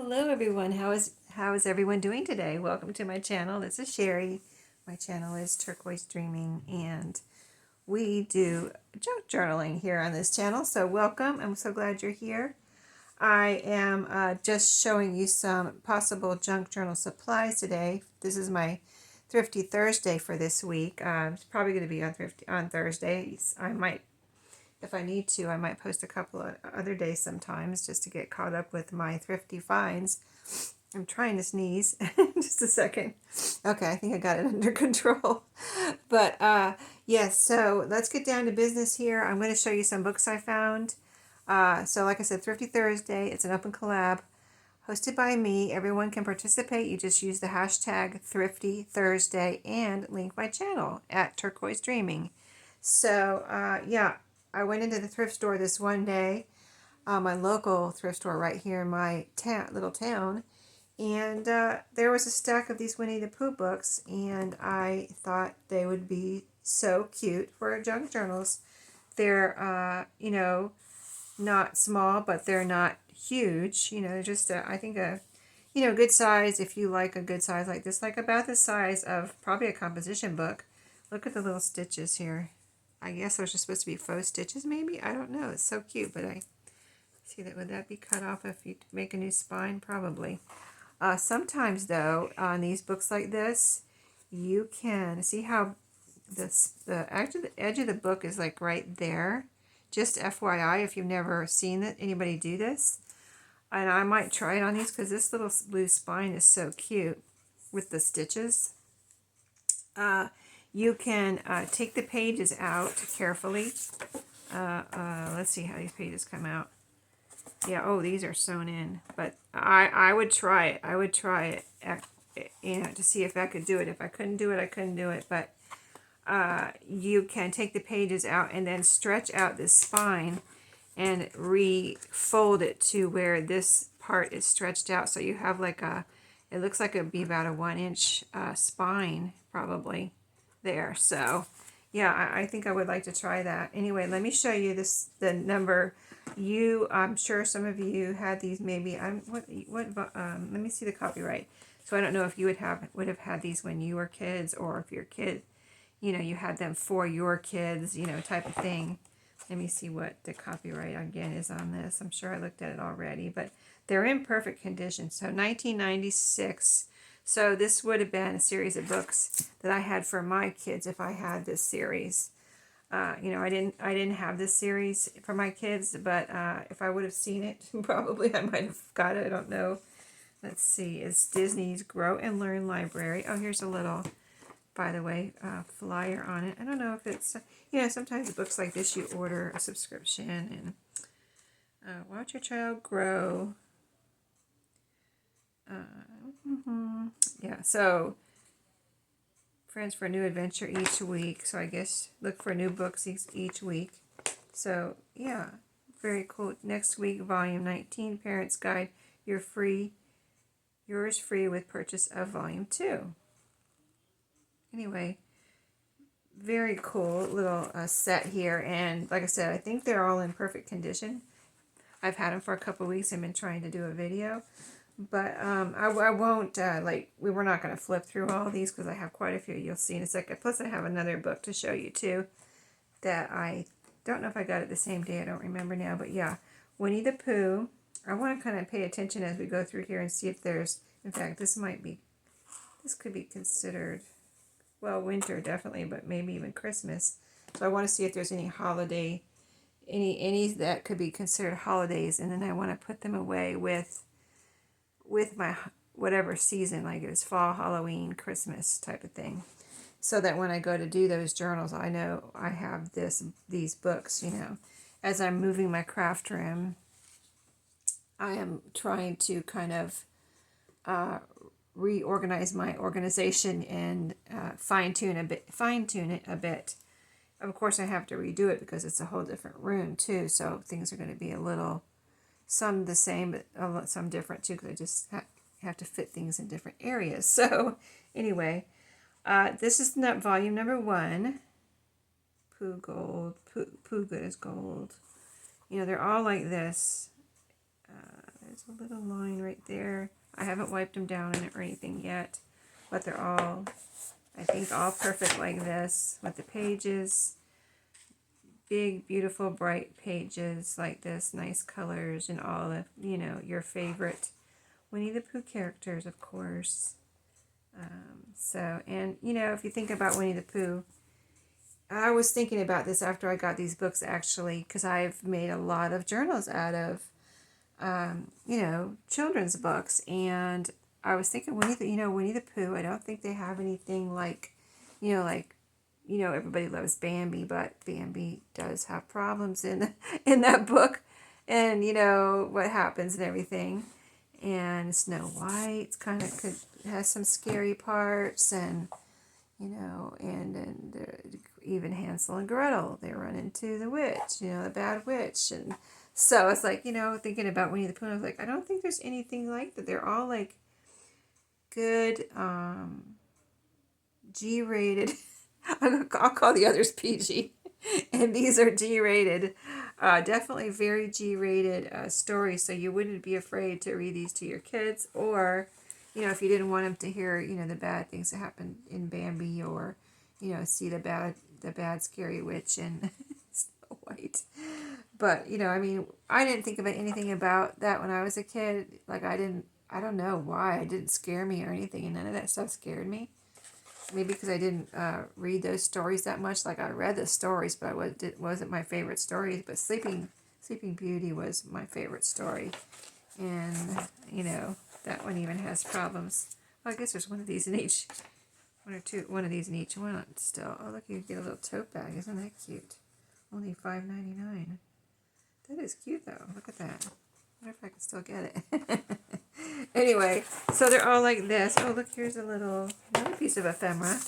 Hello everyone. How is everyone doing today? Welcome to my channel. This is Sheree. My channel is Turquoise Dreaming and we do junk journaling here on this channel. So welcome. I'm so glad you're here. I am just showing you some possible junk journal supplies today. This is my Thrifty Thursday for this week. It's probably going to be on Thursdays. I might, if I need to, I might post a couple of other days sometimes just to get caught up with my thrifty finds. I'm trying to sneeze. Just a second. Okay, I think I got it under control. But yes, so let's get down to business here. I'm going to show you some books I found. So like I said, Thrifty Thursday, it's an open collab hosted by me. Everyone can participate. You just use the hashtag Thrifty Thursday and link my channel at Turquoise Dreaming. So yeah, I went into the thrift store this one day, my local thrift store right here in my little town, and there was a stack of these Winnie the Pooh books, and I thought they would be so cute for junk journals. They're, not small, but they're not huge. They're just, I think good size if you like a good size like this, like about the size of probably a composition book. Look at the little stitches here. I guess those are supposed to be faux stitches, maybe? I don't know. It's so cute, but I see that. Would that be cut off if you make a new spine? Probably. Sometimes, though, on these books like this, you can see how the edge of the book is like right there. Just FYI, if you've never seen anybody do this, and I might try it on these because this little blue spine is so cute with the stitches. You can take the pages out carefully. Let's see how these pages come out. Yeah, oh, these are sewn in. But I would try it. I would try it, to see if I could do it. If I couldn't do it, I couldn't do it. But you can take the pages out and then stretch out this spine and refold it to where this part is stretched out. So you have like it looks like it would be about a 1-inch spine probably there. So yeah, I think I would like to try that. Anyway, let me show you the number. I'm sure some of you had these, maybe. Let me see the copyright. So I don't know if you would have had these when you were kids, or if your kid, you had them for your kids, type of thing. Let me see what the copyright again is on this. I'm sure I looked at it already, but they're in perfect condition. So 1996. So this would have been a series of books that I had for my kids if I had this series. I didn't have this series for my kids, but if I would have seen it, probably I might have got it. I don't know. Let's see. It's Disney's Grow and Learn Library. Oh, here's a little, by the way, flyer on it. I don't know if it's, sometimes books like this you order a subscription and watch your child grow. Yeah, so friends for a new adventure each week. So I guess look for new books each week. So yeah, very cool. Next week, volume 19, Parents Guide. Yours free with purchase of volume 2. Anyway, very cool little set here. And like I said, I think they're all in perfect condition. I've had them for a couple weeks. I've been trying to do a video. But I won't, we're not going to flip through all of these because I have quite a few you'll see in a second. Plus I have another book to show you too that I don't know if I got it the same day. I don't remember now. But yeah, Winnie the Pooh. I want to kind of pay attention as we go through here and see if there's, in fact, this could be considered, well, winter definitely, but maybe even Christmas. So I want to see if there's any holiday, any that could be considered holidays. And then I want to put them away with my whatever season, like it was fall, Halloween, Christmas type of thing, so that when I go to do those journals, I know I have these books. As I'm moving my craft room, I am trying to kind of reorganize my organization and fine tune it a bit. Of course, I have to redo it because it's a whole different room too, so things are going to be a little, some the same, but some different too, because I just have to fit things in different areas. So anyway, this is not volume number 1. Pooh Gold, Pooh Good as Gold. They're all like this. There's a little line right there. haven't wiped them down in it or anything yet, but they're all, I think, all perfect like this with the pages. Big, beautiful, bright pages like this, nice colors, and all the, you know, your favorite Winnie the Pooh characters, of course. So, and, you know, if you think about Winnie the Pooh, I was thinking about this after I got these books, actually, because I've made a lot of journals out of, you know, children's books. And I was thinking, Winnie the Pooh, I don't think they have anything like, everybody loves Bambi, but Bambi does have problems in that book. And, you know, what happens and everything. And Snow White's kind of has some scary parts, and you know, and even Hansel and Gretel, they run into the witch, you know, the bad witch, and so it's like, you know, thinking about Winnie the Pooh, I was like, I don't think there's anything like that. They're all like good, G-rated. I'll call the others PG, and these are G-rated. Definitely very G-rated stories, so you wouldn't be afraid to read these to your kids, or, you know, if you didn't want them to hear, you know, the bad things that happen in Bambi, or, you know, see the bad scary witch in Snow White. But, you know, I mean, I didn't think about anything about that when I was a kid. Like, I don't know why. It didn't scare me or anything, and none of that stuff scared me. Maybe because I didn't read those stories that much. Like, I read the stories, but it wasn't my favorite stories. But Sleeping Beauty was my favorite story. And, you know, that one even has problems. Well, I guess there's one of these in each. One of these in each one still. Oh, look, you get a little tote bag. Isn't that cute? Only $5.99. That is cute, though. Look at that. I wonder if I can still get it. Anyway, so they're all like this. Oh, look, here's another piece of ephemera.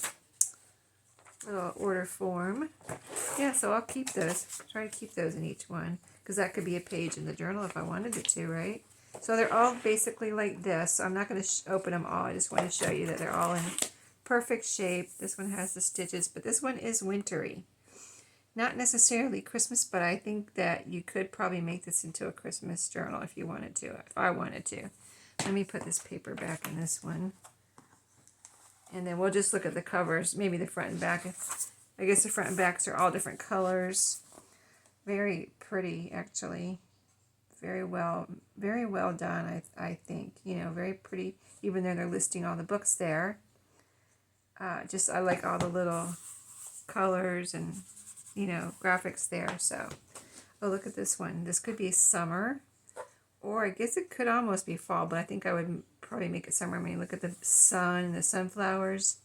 Little order form. Yeah, so I'll keep those. Try to keep those in each one, because that could be a page in the journal if I wanted it to, right? So they're all basically like this. So I'm not going to open them all. I just want to show you that they're all in perfect shape. This one has the stitches, but this one is wintry. Not necessarily Christmas, but I think that you could probably make this into a Christmas journal if you wanted to, if I wanted to. Let me put this paper back in this one. And then we'll just look at the covers, maybe the front and back. I guess the front and backs are all different colors. Very pretty, actually. Very well done, I think. You know, very pretty, even though they're listing all the books there. I like all the little colors and, you know, graphics there. So, oh, look at this one. This could be summer, or I guess it could almost be fall, but I think I would probably make it summer. I mean, look at the sun and the sunflowers.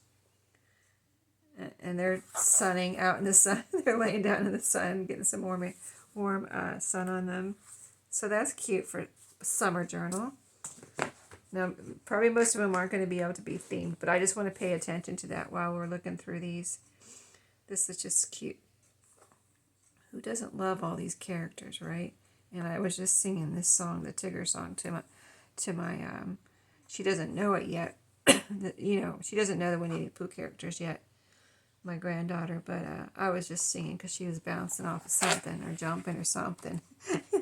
And they're sunning out in the sun. They're laying down in the sun, getting some warm sun on them. So that's cute for a summer journal. Now, probably most of them aren't going to be able to be themed, but I just want to pay attention to that while we're looking through these. This is just cute. Who doesn't love all these characters, right? And I was just singing this song, the Tigger song, to my she doesn't know it yet. You know, she doesn't know the Winnie the Pooh characters yet, my granddaughter, but I was just singing because she was bouncing off of something or jumping or something.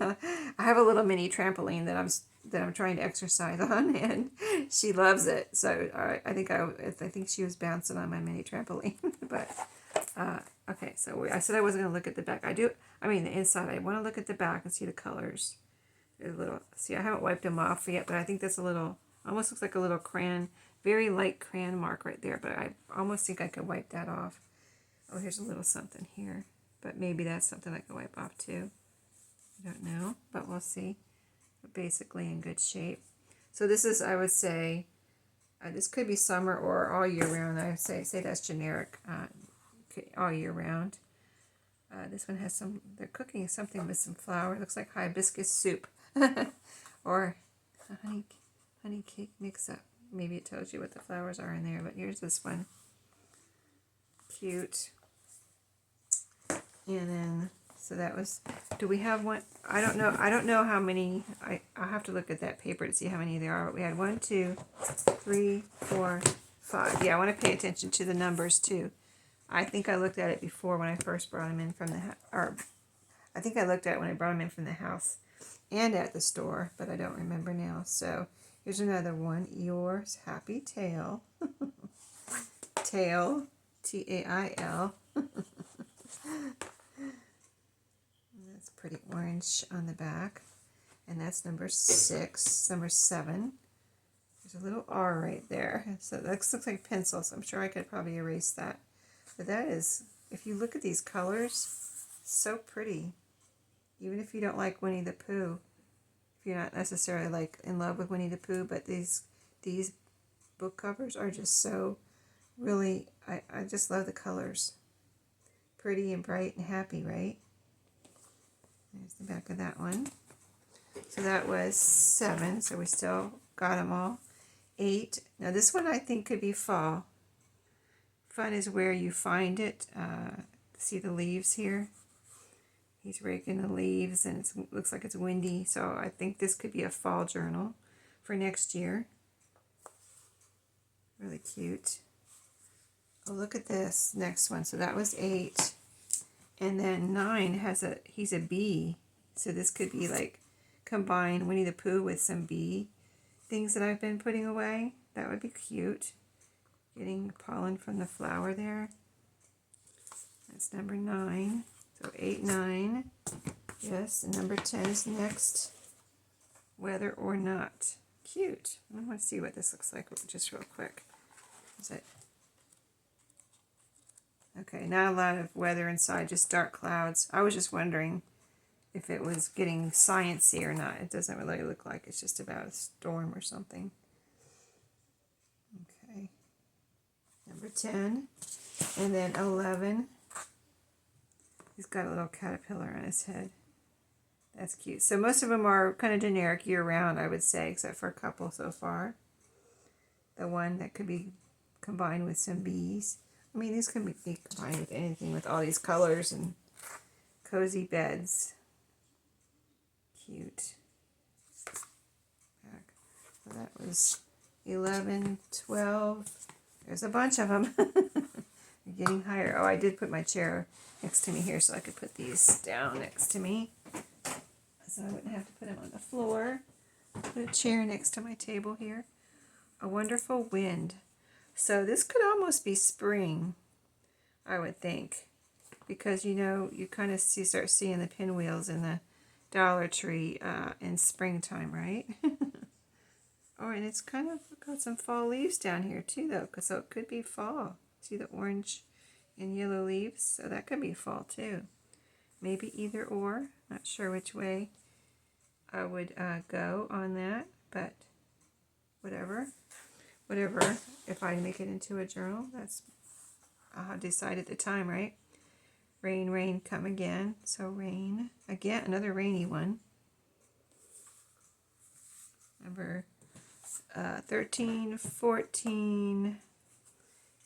I have a little mini trampoline that I'm trying to exercise on, and she loves it. So I think she was bouncing on my mini trampoline. But okay, so I said I wasn't going to look at the back. The inside. I want to look at the back and see the colors. There's a little. See, I haven't wiped them off yet, but I think that's a little. Almost looks like a little crayon. Very light crayon mark right there, but I almost think I could wipe that off. Oh, here's a little something here, but maybe that's something I could wipe off too. I don't know, but we'll see. But basically in good shape. So this is, I would say, this could be summer or all year round. I would say that's generic, all year round. This one has they're cooking something with some flour. It looks like hibiscus soup or a honey cake mix-up. Maybe it tells you what the flowers are in there, but here's this one. Cute. And then, so that was, do we have one? I don't know how many, I'll have to look at that paper to see how many there are. But we had 1, 2, 3, 4, 5. Yeah, I want to pay attention to the numbers too. I think I looked at it before when I first brought them in from I think I looked at it when I brought them in from the house and at the store, but I don't remember now. So Here's another one. Yours Happy Tail. Tail. Tail. That's pretty orange on the back. And that's number 6. Number 7. There's a little R right there. So that looks like pencil, so I'm sure I could probably erase that. But that is, if you look at these colors, so pretty. Even if you don't like Winnie the Pooh, if you're not necessarily like in love with Winnie the Pooh, but these book covers are just so really, I just love the colors. Pretty and bright and happy, right? There's the back of that one. So that was 7, so we still got them all. 8. Now this one I think could be fall. Fun is where you find it. See the leaves here? He's raking the leaves and it looks like it's windy. So I think this could be a fall journal for next year. Really cute. Oh, look at this next one. So that was 8. And then 9 has he's a bee. So this could be like combine Winnie the Pooh with some bee things that I've been putting away. That would be cute. Getting pollen from the flower there. That's number 9. So 8, 9. Yes, and number 10 is next. Whether or not. Cute. I want to see what this looks like just real quick. Is it? Okay, not a lot of weather inside, just dark clouds. I was just wondering if it was getting sciencey or not. It doesn't really look like it's just about a storm or something. Okay. Number 10. And then 11. He's got a little caterpillar on his head. That's cute. So most of them are kind of generic year-round, I would say, except for a couple so far. The one that could be combined with some bees. I mean, these can be combined with anything with all these colors and cozy beds. Cute. Back. So that was 11, 12. There's a bunch of them. They're getting higher. Oh, I did put my chair next to me here so I could put these down next to me. So I wouldn't have to put them on the floor. Put a chair next to my table here. A Wonderful Wind. So this could almost be spring, I would think. Because, you know, you kind of start seeing the pinwheels in the Dollar Tree in springtime, right? Oh, and it's kind of got some fall leaves down here too, though, because so it could be fall. See the orange and yellow leaves? So that could be fall too. Maybe either or. Not sure which way I would go on that, but whatever. Whatever. If I make it into a journal, that's I'll decide at the time, right? Rain, rain, come again. So rain. Again, another rainy one. Number 13, 14.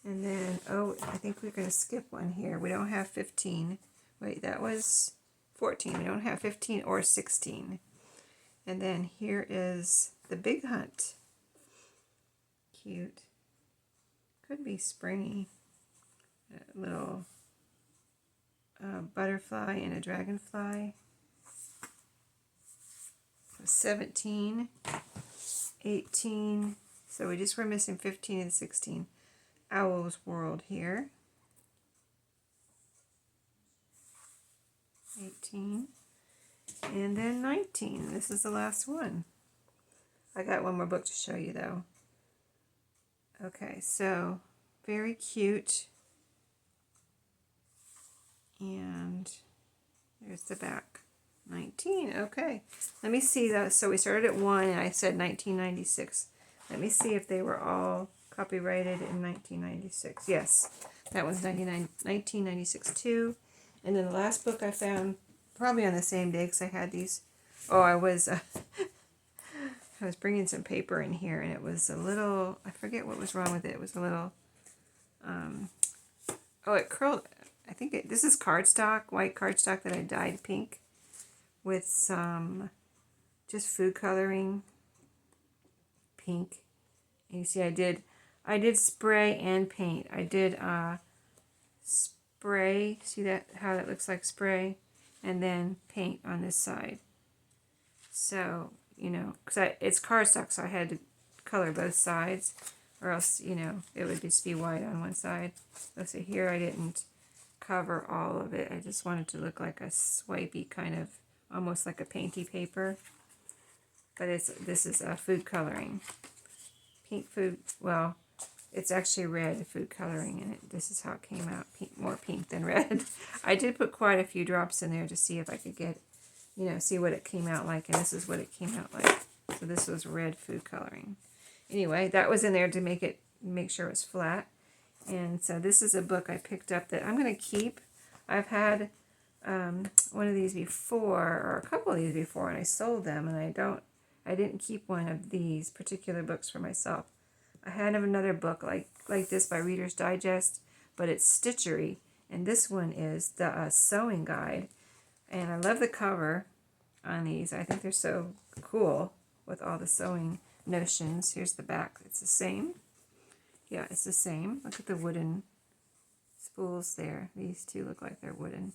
And then, oh, I think we're going to skip one here. We don't have 15. Wait, that was 14. We don't have 15 or 16. And then here is The Big Hunt. Cute. Could be springy. A little butterfly and a dragonfly. So 17, 18. So we just were missing 15 and 16. Owl's World here. 18. And then 19. This is the last one. I got one more book to show you though. Okay, so very cute. And there's the back. 19. Okay. Let me see that. So we started at 1 and I said 1996. Let me see if they were all copyrighted in 1996. Yes, that was 1996 too. And then the last book I found, probably on the same day because I had these. Oh, I was bringing some paper in here and it was a little, I forget what was wrong with it. It was a little, oh, it curled. I think this is cardstock, white cardstock that I dyed pink with some just food coloring pink. And you see I did spray and paint. I did spray, see that how that looks like spray, and then paint on this side. So you know, because it's cardstock, so I had to color both sides, or else, you know, it would just be white on one side. Let's see, here I didn't cover all of it. I just wanted to look like a swipey kind of, almost like a painty paper. But this is food coloring. Pink food, well, it's actually red food coloring, and this is how it came out, pink, more pink than red. I did put quite a few drops in there to see if I could get, you know, see what it came out like, and this is what it came out like. So this was red food coloring. Anyway, that was in there to make sure it was flat. And so this is a book I picked up that I'm going to keep. I've had one of these before, or a couple of these before, and I sold them, and I didn't keep one of these particular books for myself. I had another book like this by Reader's Digest, but it's stitchery, and this one is the sewing guide. And I love the cover on these. I think they're so cool with all the sewing notions. Here's the back. It's the same. Yeah, it's the same. Look at the wooden spools there. These two look like they're wooden.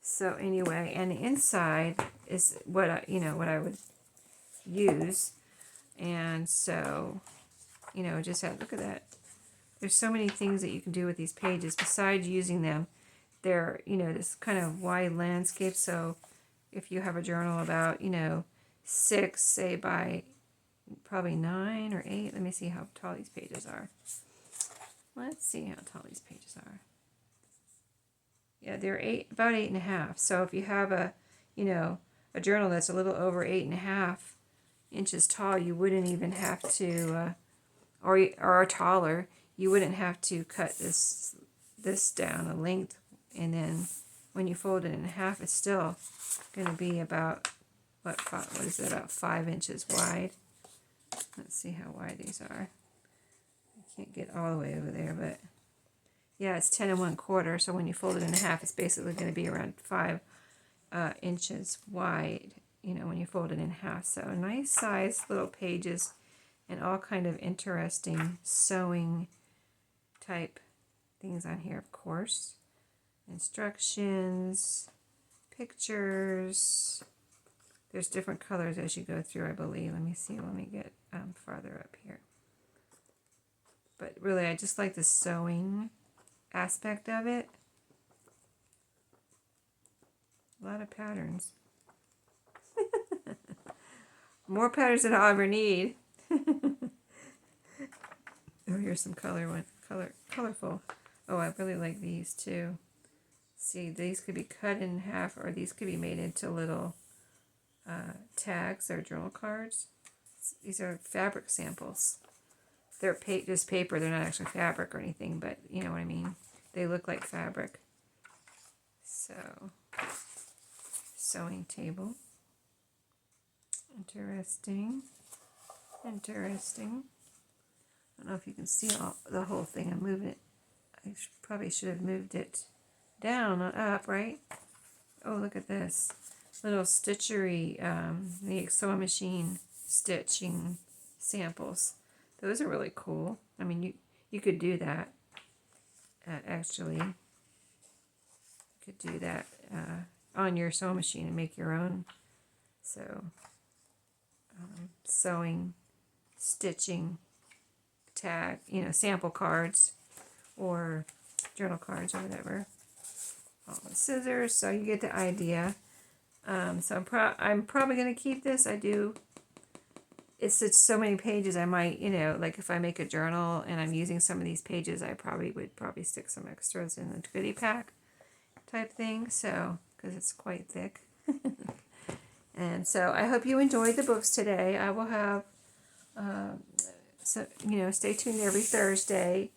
So anyway, and the inside is what I would use. And so, you know, just look at that. There's so many things that you can do with these pages besides using them. They're, you know, this kind of wide landscape. So if you have a journal about, you know, 6, say, by probably 9 or 8. Let me see how tall these pages are. Let's see how tall these pages are. Yeah, they're about 8.5. So if you have a, you know, a journal that's a little over 8.5 inches tall, you wouldn't even have to, or taller, you wouldn't have to cut this down a length, and then when you fold it in half, it's still going to be about what is it, about 5 inches wide. Let's see how wide these are. I can't get all the way over there, but yeah, it's 10 1/4. So when you fold it in half, it's basically going to be around 5 inches wide, you know, when you fold it in half. So nice size little pages, and all kind of interesting sewing type things on here, of course. Instructions, pictures. There's different colors as you go through, I believe. Let me see. Let me get farther up here. But really, I just like the sewing aspect of it. A lot of patterns. More patterns than I'll ever need. Oh, here's some colorful. Oh, I really like these too. See, these could be cut in half, or these could be made into little tags or journal cards. These are fabric samples. They're just paper. They're not actually fabric or anything, but you know what I mean. They look like fabric. So, sewing table. Interesting. Interesting. I don't know if you can see the whole thing. I'm moving it. I probably should have moved it down, not up, right? Oh, look at this. Little stitchery, the sewing machine stitching samples. Those are really cool. I mean, you could do that, actually. You could do that on your sewing machine and make your own. So, sewing, stitching, tag, you know, sample cards or journal cards or whatever. All the scissors, so you get the idea. So I'm probably going to keep this. I do. It's so many pages. I might, you know, like if I make a journal and I'm using some of these pages, I would stick some extras in the goodie pack type thing. So, because it's quite thick. And so I hope you enjoyed the books today. I will have, so you know, stay tuned every Thursday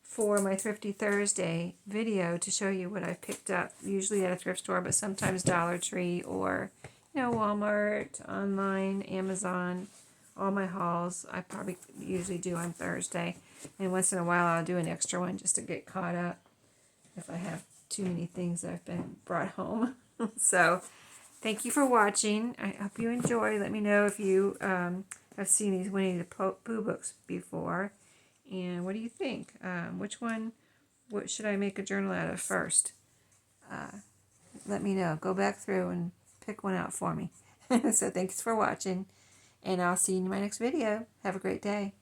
for my Thrifty Thursday video to show you what I picked up, usually at a thrift store, but sometimes Dollar Tree or, you know, Walmart, online, Amazon, all my hauls. I probably usually do on Thursday, and once in a while I'll do an extra one just to get caught up if I have too many things that have been brought home. So thank you for watching. I hope you enjoy. Let me know if you have seen these Winnie the Pooh books before. And what do you think? What should I make a journal out of first? Let me know. Go back through and pick one out for me. So thanks for watching. And I'll see you in my next video. Have a great day.